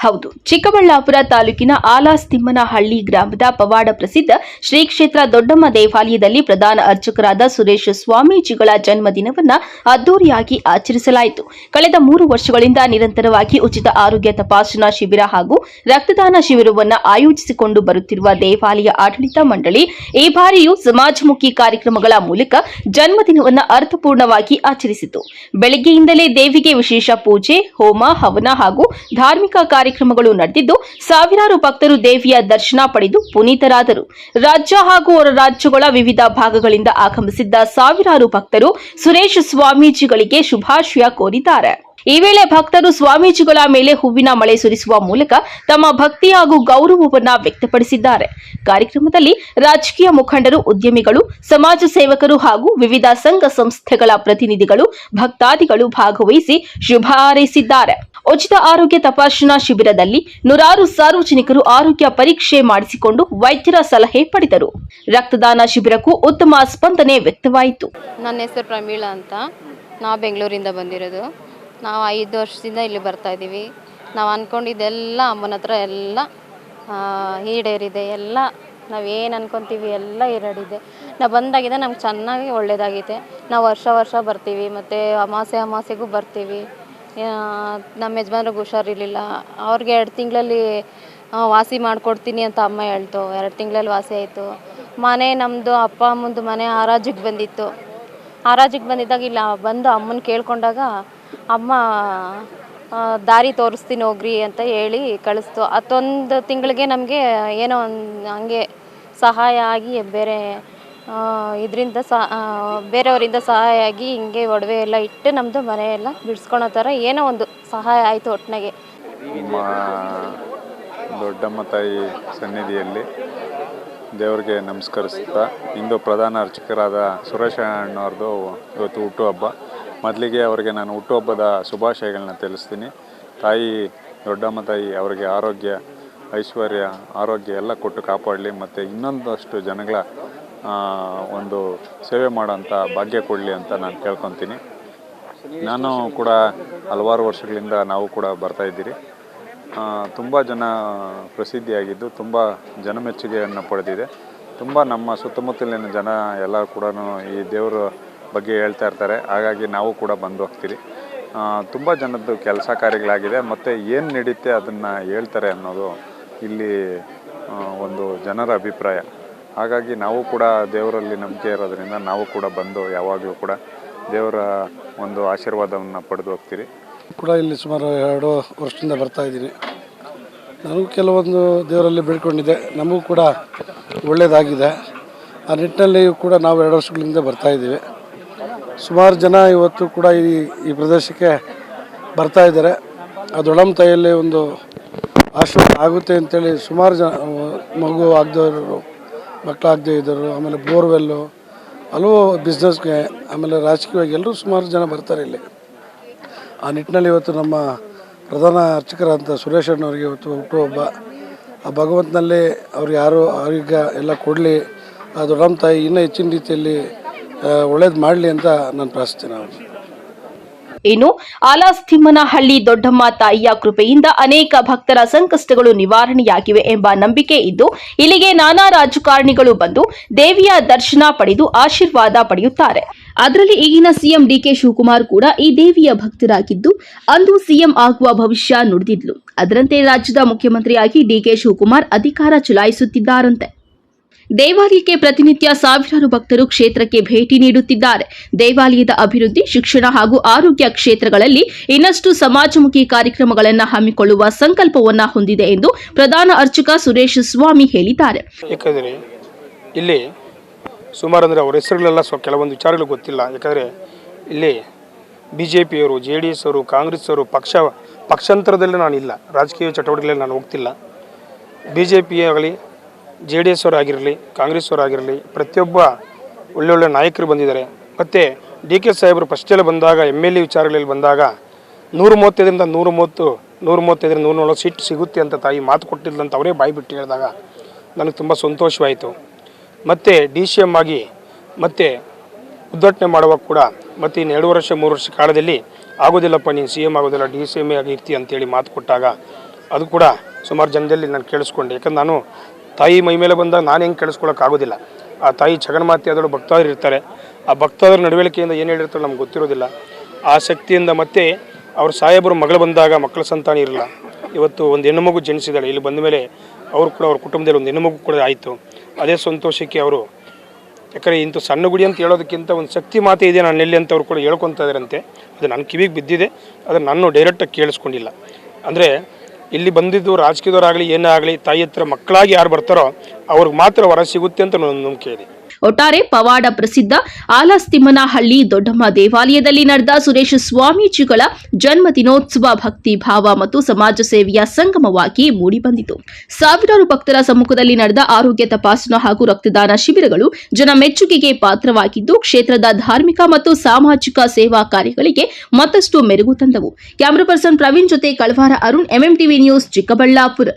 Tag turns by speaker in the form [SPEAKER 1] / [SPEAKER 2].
[SPEAKER 1] ಹೌದು, ಚಿಕ್ಕಬಳ್ಳಾಪುರ ತಾಲೂಕಿನ ಆಲಾಸ್ತಿಮ್ಮನಹಳ್ಳಿ ಗ್ರಾಮದ ಪವಾಡ ಪ್ರಸಿದ್ಧ ಶ್ರೀ ಕ್ಷೇತ್ರ ದೊಡ್ಡಮ್ಮ ದೇವಾಲಯದಲ್ಲಿ ಪ್ರಧಾನ ಅರ್ಚಕರಾದ ಸುರೇಶ್ ಸ್ವಾಮೀಜಿಗಳ ಜನ್ಮದಿನವನ್ನು ಅದ್ದೂರಿಯಾಗಿ ಆಚರಿಸಲಾಯಿತು. ಕಳೆದ 3 ವರ್ಷಗಳಿಂದ ನಿರಂತರವಾಗಿ ಉಚಿತ ಆರೋಗ್ಯ ತಪಾಸಣಾ ಶಿಬಿರ ಹಾಗೂ ರಕ್ತದಾನ ಶಿಬಿರವನ್ನು ಆಯೋಜಿಸಿಕೊಂಡು ಬರುತ್ತಿರುವ ದೇವಾಲಯ ಆಡಳಿತ ಮಂಡಳಿ ಈ ಬಾರಿಯೂ ಸಮಾಜಮುಖಿ ಕಾರ್ಯಕ್ರಮಗಳ ಮೂಲಕ ಜನ್ಮದಿನವನ್ನು ಅರ್ಥಪೂರ್ಣವಾಗಿ ಆಚರಿಸಿತು. ಬೆಳಗ್ಗೆಯಿಂದಲೇ ದೇವಿಗೆ ವಿಶೇಷ ಪೂಜೆ, ಹೋಮ, ಹವನ ಹಾಗೂ ಧಾರ್ಮಿಕ ಕಾರ್ಯಕ್ರಮಗಳು ನಡೆದಿದ್ದು ಸಾವಿರಾರು ಭಕ್ತರು ದೇವಿಯ ದರ್ಶನ ಪಡೆದು ಪುನೀತರಾದರು. ರಾಜ್ಯ ಹಾಗೂ ಹೊರ ರಾಜ್ಯಗಳ ವಿವಿಧ ಭಾಗಗಳಿಂದ ಆಗಮಿಸಿದ್ದ ಸಾವಿರಾರು ಭಕ್ತರು ಸುರೇಶ್ ಸ್ವಾಮೀಜಿಗಳಿಗೆ ಶುಭಾಶಯ ಕೋರಿದ್ದಾರೆ. ಈ ವೇಳೆ ಭಕ್ತರು ಸ್ವಾಮೀಜಿಗಳ ಮೇಲೆ ಹೂವಿನ ಮಳೆ ಸುರಿಸುವ ಮೂಲಕ ತಮ್ಮ ಭಕ್ತಿ ಹಾಗೂ ಗೌರವವನ್ನು ವ್ಯಕ್ತಪಡಿಸಿದ್ದಾರೆ. ಕಾರ್ಯಕ್ರಮದಲ್ಲಿ ರಾಜಕೀಯ ಮುಖಂಡರು, ಉದ್ಯಮಿಗಳು, ಸಮಾಜ ಸೇವಕರು ಹಾಗೂ ವಿವಿಧ ಸಂಘ ಸಂಸ್ಥೆಗಳ ಪ್ರತಿನಿಧಿಗಳು, ಭಕ್ತಾದಿಗಳು ಭಾಗವಹಿಸಿ ಶುಭ ಹಾರೈಸಿದ್ದಾರೆ. ಉಚಿತ ಆರೋಗ್ಯ ತಪಾಸಣಾ ಶಿಬಿರದಲ್ಲಿ ನೂರಾರು ಸಾರ್ವಜನಿಕರು ಆರೋಗ್ಯ ಪರೀಕ್ಷೆ ಮಾಡಿಸಿಕೊಂಡು ವೈದ್ಯರ ಸಲಹೆ ಪಡೆದರು. ರಕ್ತದಾನ ಶಿಬಿರಕ್ಕೂ ಉತ್ತಮ ಸ್ಪಂದನೆ ವ್ಯಕ್ತವಾಯಿತು.
[SPEAKER 2] ನನ್ನ ಹೆಸರು ಪ್ರಮೀಳಾ ಅಂತ. ನಾವು ಬೆಂಗಳೂರಿಂದ ಬಂದಿರೋದು. ನಾವು 5 ವರ್ಷದಿಂದ ಇಲ್ಲಿ ಬರ್ತಾ ಇದ್ದೀವಿ. ನಾವು ಅಂದ್ಕೊಂಡಿದ್ದೆಲ್ಲ ಅಮ್ಮನ ಹತ್ರ ಎಲ್ಲ ಈಡೇರಿದೆ. ಎಲ್ಲ ನಾವೇನು ಅನ್ಕೊತೀವಿ ಎಲ್ಲ ಈಡೇರಿದೆ. ನಾವು ಬಂದಾಗಿದೆ, ನಮ್ಗೆ ಚೆನ್ನಾಗಿ ಒಳ್ಳೆಯದಾಗಿದೆ. ನಾವು ವರ್ಷ ಬರ್ತೀವಿ, ಮತ್ತು ಅಮಾಸೆಗೂ ಬರ್ತೀವಿ. ನಮ್ಮ ಯಜಮಾನ್ರಿಗೆ ಹುಷಾರಿರಲಿಲ್ಲ, ಅವ್ರಿಗೆ 2 ತಿಂಗಳಲ್ಲಿ ವಾಸಿ ಮಾಡಿಕೊಡ್ತೀನಿ ಅಂತ ಅಮ್ಮ ಹೇಳ್ತು. 2 ತಿಂಗಳಲ್ಲಿ ವಾಸಿ ಆಯಿತು. ಮನೆ ನಮ್ಮದು ಅಪ್ಪ ಅಮ್ಮಂದು ಮನೆ ಹರಾಜಿಗೆ ಬಂದಿತ್ತು. ಹರಾಜಿಗೆ ಬಂದಿದ್ದಾಗ ಇಲ್ಲ ಬಂದು ಅಮ್ಮನ ಕೇಳ್ಕೊಂಡಾಗ ಅಮ್ಮ ದಾರಿ ತೋರಿಸ್ತೀನಿ ಹೋಗ್ರಿ ಅಂತ ಹೇಳಿ ಕಳಿಸ್ತು. 10 ತಿಂಗಳಿಗೆ ನಮಗೆ ಏನೋ ಒಂದು ಹಂಗೆ ಸಹಾಯ ಆಗಿ ಇದರಿಂದ ಬೇರೆಯವರಿಂದ ಸಹಾಯ ಆಗಿ ಹಿಂಗೆ ಒಡವೆ ಎಲ್ಲ ಇಟ್ಟು ನಮ್ಮದು ಮನೆಯೆಲ್ಲ ಬಿಡಿಸ್ಕೊಳೋ ಥರ ಏನೋ ಒಂದು ಸಹಾಯ ಆಯಿತು. ಒಟ್ಟಿನಾಗೆ
[SPEAKER 3] ದೊಡ್ಡಮ್ಮ ತಾಯಿ ಸನ್ನಿಧಿಯಲ್ಲಿ ದೇವರಿಗೆ ನಮಸ್ಕರಿಸ್ತಾ, ಇಂದು ಪ್ರಧಾನ ಅರ್ಚಕರಾದ ಸುರೇಶ ಅಣ್ಣವ್ರದ್ದು ಇವತ್ತು ಹುಟ್ಟುಹಬ್ಬ. ಮೊದಲಿಗೆ ಅವರಿಗೆ ನಾನು ಹುಟ್ಟುಹಬ್ಬದ ಶುಭಾಶಯಗಳನ್ನ ತಿಳಿಸ್ತೀನಿ. ತಾಯಿ ದೊಡ್ಡಮ್ಮ ತಾಯಿ ಅವರಿಗೆ ಆರೋಗ್ಯ, ಐಶ್ವರ್ಯ, ಆರೋಗ್ಯ ಎಲ್ಲ ಕೊಟ್ಟು ಕಾಪಾಡಲಿ, ಮತ್ತು ಇನ್ನೊಂದಷ್ಟು ಜನಗಳ ಒಂದು ಸೇವೆ ಮಾಡೋಂಥ ಭಾಗ್ಯ ಕೊಡಲಿ ಅಂತ ನಾನು ಕೇಳ್ಕೊತೀನಿ. ನಾನು ಕೂಡ ಹಲವಾರು ವರ್ಷಗಳಿಂದ ನಾವು ಕೂಡ ಬರ್ತಾಯಿದ್ದೀರಿ. ತುಂಬ ಜನ ಪ್ರಸಿದ್ಧಿಯಾಗಿದ್ದು ತುಂಬ ಜನಮೆಚ್ಚುಗೆಯನ್ನು ಪಡೆದಿದೆ. ತುಂಬ ನಮ್ಮ ಸುತ್ತಮುತ್ತಲಿನ ಜನ ಎಲ್ಲ ಕೂಡ ಈ ದೇವರ ಬಗ್ಗೆ ಹೇಳ್ತಾ ಇರ್ತಾರೆ. ಹಾಗಾಗಿ ನಾವು ಕೂಡ ಬಂದು ಹೋಗ್ತೀರಿ. ತುಂಬ ಜನದ್ದು ಕೆಲಸ ಕಾರ್ಯಗಳಾಗಿದೆ, ಮತ್ತು ಏನು ನಡೀತೆ ಅದನ್ನು ಹೇಳ್ತಾರೆ ಅನ್ನೋದು ಇಲ್ಲಿ ಒಂದು ಜನರ ಅಭಿಪ್ರಾಯ. ಹಾಗಾಗಿ ನಾವು ಕೂಡ ದೇವರಲ್ಲಿ ನಂಬಿಕೆ ಇರೋದರಿಂದ ನಾವು ಕೂಡ ಬಂದು ಯಾವಾಗಲೂ ಕೂಡ ದೇವರ ಒಂದು ಆಶೀರ್ವಾದವನ್ನು ಪಡೆದು ಹೋಗ್ತೀರಿ.
[SPEAKER 4] ಕೂಡ ಇಲ್ಲಿ ಸುಮಾರು 2 ವರ್ಷದಿಂದ ಬರ್ತಾಯಿದ್ದೀನಿ. ನನಗೂ ಕೆಲವೊಂದು ದೇವರಲ್ಲಿ ಬೇಡ್ಕೊಂಡಿದ್ದೆ, ನಮಗೂ ಕೂಡ ಒಳ್ಳೆಯದಾಗಿದೆ. ಆ ನಿಟ್ಟಿನಲ್ಲಿ ಕೂಡ ನಾವು 2 ವರ್ಷಗಳಿಂದ ಬರ್ತಾಯಿದ್ದೀವಿ. ಸುಮಾರು ಜನ ಇವತ್ತು ಕೂಡ ಈ ಪ್ರದೇಶಕ್ಕೆ ಬರ್ತಾಯಿದ್ದಾರೆ. ಆ ದೊಡ್ಡಮ್ಮ ತಾಯಿಯಲ್ಲಿ ಒಂದು ಆಶೀರ್ವಾದ ಆಗುತ್ತೆ ಅಂತೇಳಿ ಸುಮಾರು ಜನ, ಮಗು ಆಗದವರು, ಮಕ್ಕಳಾಗದೇ ಇದ್ದರು, ಆಮೇಲೆ ಬೋರ್ವೆಲ್ಲು, ಹಲವು ಬಿಸ್ನೆಸ್ಗೆ, ಆಮೇಲೆ ರಾಜಕೀಯವಾಗಿ ಎಲ್ಲರೂ ಸುಮಾರು ಜನ ಬರ್ತಾರೆ ಇಲ್ಲಿ. ಆ ನಿಟ್ಟಿನಲ್ಲಿ ಇವತ್ತು ನಮ್ಮ ಪ್ರಧಾನ ಅರ್ಚಕರಂತ ಸುರೇಶ್ ಅಣ್ಣವ್ರಿಗೆ ಇವತ್ತು ಹುಟ್ಟುಹಬ್ಬ. ಆ ಭಗವಂತನಲ್ಲಿ ಅವ್ರಿಗೆ ಆರೋಗ್ಯ ಎಲ್ಲ ಕೊಡಲಿ, ಆ ದೊಡ್ಡಮ್ಮ ತಾಯಿ ಇನ್ನೂ ಹೆಚ್ಚಿನ ರೀತಿಯಲ್ಲಿ ಒಳ್ಳೇದು ಮಾಡಲಿ ಅಂತ ನಾನು ಪ್ರಾರ್ಥಿಸ್ತೇನೆ.
[SPEAKER 1] ಇನ್ನು ಆಲಾಸ್ತಿಮ್ಮನಹಳ್ಳಿ ದೊಡ್ಡಮ್ಮ ತಾಯಿಯ ಕೃಪೆಯಿಂದ ಅನೇಕ ಭಕ್ತರ ಸಂಕಷ್ಟಗಳು ನಿವಾರಣೆಯಾಗಿವೆ ಎಂಬ ನಂಬಿಕೆ ಇದ್ದು ಇಲ್ಲಿಗೆ ನಾನಾ ರಾಜಕಾರಣಿಗಳು ಬಂದು ದೇವಿಯ ದರ್ಶನ ಪಡೆದು ಆಶೀರ್ವಾದ ಪಡೆಯುತ್ತಾರೆ. ಅದರಲ್ಲಿ ಈಗಿನ ಸಿಎಂ ಡಿಕೆ ಶಿವಕುಮಾರ್ ಕೂಡ ಈ ದೇವಿಯ ಭಕ್ತರಾಗಿದ್ದು ಅಂದು ಸಿಎಂ ಆಗುವ ಭವಿಷ್ಯ ನುಡಿದಿದ್ಲು. ಅದರಂತೆ ರಾಜ್ಯದ ಮುಖ್ಯಮಂತ್ರಿಯಾಗಿ ಡಿಕೆ ಶಿವಕುಮಾರ್ ಅಧಿಕಾರ ಚಲಾಯಿಸುತ್ತಿದ್ದಾರಂತೆ. ದೇವಾಲಯಕ್ಕೆ ಪ್ರತಿನಿತ್ಯ ಸಾವಿರಾರು ಭಕ್ತರು ಕ್ಷೇತ್ರಕ್ಕೆ ಭೇಟಿ ನೀಡುತ್ತಿದ್ದಾರೆ. ದೇವಾಲಯದ ಅಭಿವೃದ್ಧಿ, ಶಿಕ್ಷಣ ಹಾಗೂ ಆರೋಗ್ಯ ಕ್ಷೇತ್ರಗಳಲ್ಲಿ ಇನ್ನಷ್ಟು ಸಮಾಜಮುಖಿ ಕಾರ್ಯಕ್ರಮಗಳನ್ನು ಹಮ್ಮಿಕೊಳ್ಳುವ ಸಂಕಲ್ಪವನ್ನು ಹೊಂದಿದೆ ಎಂದು ಪ್ರಧಾನ ಅರ್ಚಕ ಸುರೇಶ್ ಸ್ವಾಮಿ ಹೇಳಿದ್ದಾರೆ.
[SPEAKER 5] ಯಾಕಂದರೆ ಇಲ್ಲಿ ಸುಮಾರು ಅಂದರೆ ಅವರ ಹೆಸರುಗಳೆಲ್ಲ ಕೆಲವೊಂದು ವಿಚಾರಗಳು ಗೊತ್ತಿಲ್ಲ. ಯಾಕಂದರೆ ಇಲ್ಲಿ BJPಯವರು, JDS ಅವರು, ಕಾಂಗ್ರೆಸ್ ಅವರು ಪಕ್ಷಾಂತರದಲ್ಲಿ ನಾನಿಲ್ಲ, ರಾಜಕೀಯ ಚಟುವಟಿಕೆಗಳಲ್ಲಿ ನಾನು ಹೋಗ್ತಿಲ್ಲ. BJP ಆಗಲಿ, JDS ಅವರಾಗಿರಲಿ, ಕಾಂಗ್ರೆಸ್ ಅವರಾಗಿರಲಿ, ಪ್ರತಿಯೊಬ್ಬ ಒಳ್ಳೊಳ್ಳೆ ನಾಯಕರು ಬಂದಿದ್ದಾರೆ. ಮತ್ತು DK ಸಾಹೇಬರು ಫಸ್ಟೆಲ್ಲ ಬಂದಾಗ MLA ವಿಚಾರಗಳಲ್ಲಿ ಬಂದಾಗ 135ರಿಂದ 140 ಸೀಟ್ ಸಿಗುತ್ತೆ ಅಂತ ತಾಯಿ ಮಾತು ಕೊಟ್ಟಿದ್ದಂತ ಅವರೇ ಬಾಯಿ ಬಿಟ್ಟು ಹೇಳಿದಾಗ ನನಗೆ ತುಂಬ ಸಂತೋಷವಾಯಿತು. ಮತ್ತು DCM ಆಗಿ ಮತ್ತು ಉದ್ಘಾಟನೆ ಮಾಡುವಾಗ ಕೂಡ ಮತ್ತು ಇನ್ನು 2 ವರ್ಷ 3 ವರ್ಷ ಕಾಲದಲ್ಲಿ ಆಗೋದಿಲ್ಲಪ್ಪ, ನೀನು CM ಆಗೋದಿಲ್ಲ, DCM ಆಗಿರ್ತಿ ಅಂತೇಳಿ ಮಾತು ಕೊಟ್ಟಾಗ ಅದು ಕೂಡ ಸುಮಾರು ಜನದಲ್ಲಿ ನಾನು ಕೇಳಿಸ್ಕೊಂಡೆ. ಯಾಕಂದ್ರೆ ನಾನು ತಾಯಿ ಮೈ ಮೇಲೆ ಬಂದಾಗ ನಾನು ಹೆಂಗೆ ಕೇಳಿಸ್ಕೊಳ್ಳೋಕ್ಕಾಗೋದಿಲ್ಲ. ಆ ತಾಯಿ ಜಗನ್ಮಾತೆ ಆದಳು ಭಕ್ತಾದರು ಇರ್ತಾರೆ. ಆ ಭಕ್ತಾದರ ನಡವಳಿಕೆಯಿಂದ ಏನು ಹೇಳಿರ್ತಾರೆ ನಮ್ಗೆ ಗೊತ್ತಿರೋದಿಲ್ಲ. ಆ ಶಕ್ತಿಯಿಂದ ಮತ್ತೆ ಅವ್ರ ಸಾಹೇಬರು ಮಗಳು ಬಂದಾಗ ಮಕ್ಕಳ ಸಂತಾನ ಇರಲಿಲ್ಲ. ಇವತ್ತು ಒಂದು ಹೆಣ್ಣು ಮಗು ಜನಿಸಿದ್ದಾಳೆ. ಇಲ್ಲಿ ಬಂದ ಮೇಲೆ ಅವರು ಕೂಡ ಅವ್ರ ಕುಟುಂಬದಲ್ಲಿ ಒಂದು ಹೆಣ್ಣು ಮಗು ಕೂಡ ಆಯಿತು. ಅದೇ ಸಂತೋಷಕ್ಕೆ ಅವರು, ಯಾಕಂದರೆ ಇಂಥ ಸಣ್ಣ ಗುಡಿ ಅಂತ ಹೇಳೋದಕ್ಕಿಂತ ಒಂದು ಶಕ್ತಿ ಮಾತೆ ಇದೆ ನನ್ನೆಲ್ಲಿ ಅಂತ ಅವ್ರು ಕೂಡ ಹೇಳ್ಕೊತಾ ಇದ್ದಾರಂತೆ. ಅದು ನನ್ನ ಕಿವಿಗೆ ಬಿದ್ದಿದೆ. ಅದನ್ನು ನಾನು ಡೈರೆಕ್ಟಾಗಿ ಕೇಳಿಸ್ಕೊಂಡಿಲ್ಲ. ಅಂದರೆ ಇಲ್ಲಿ ಬಂದಿದ್ದು ರಾಜಕೀಯದವರಾಗಲಿ ಏನೇ ಆಗಲಿ ತಾಯಿ ಹತ್ರ ಮಕ್ಕಳಾಗಿ ಯಾರು ಬರ್ತಾರೋ ಅವ್ರಿಗೆ ಮಾತ್ರ ವರ ಸಿಗುತ್ತೆ ಅಂತ ನನ್ನ ನಂಬಿಕೆ ಇದೆ.
[SPEAKER 1] ಒಟ್ಟಾರೆ ಪವಾಡ ಪ್ರಸಿದ್ಧ ಆಲಸ್ತಿಮ್ಮನಹಳ್ಳಿ ದೊಡ್ಡಮ್ಮ ದೇವಾಲಯದಲ್ಲಿ ನಡೆದ ಸುರೇಶ ಸ್ವಾಮೀಜಿಗಳ ಜನ್ಮ ದಿನೋತ್ಸವ ಭಕ್ತಿ ಭಾವ ಮತ್ತು ಸಮಾಜ ಸೇವೆಯ ಸಂಗಮವಾಗಿ ಮೂಡಿಬಂದಿತು. ಸಾವಿರಾರು ಭಕ್ತರ ಸಮ್ಮುಖದಲ್ಲಿ ನಡೆದ ಆರೋಗ್ಯ ತಪಾಸಣಾ ಹಾಗೂ ರಕ್ತದಾನ ಶಿಬಿರಗಳು ಜನ ಮೆಚ್ಚುಗೆಗೆ ಪಾತ್ರವಾಗಿದ್ದು ಕ್ಷೇತ್ರದ ಧಾರ್ಮಿಕ ಮತ್ತು ಸಾಮಾಜಿಕ ಸೇವಾ ಕಾರ್ಯಗಳಿಗೆ ಮತ್ತಷ್ಟು ಮೆರುಗು ತಂದವು. ಕ್ಯಾಮರಾ ಪರ್ಸನ್ ಪ್ರವೀಣ್ ಜೊತೆ ಕಳವಾರ ಅರುಣ್, ಎಂಎಂಟಿವಿ ನ್ಯೂಸ್, ಚಿಕ್ಕಬಳ್ಳಾಪುರ.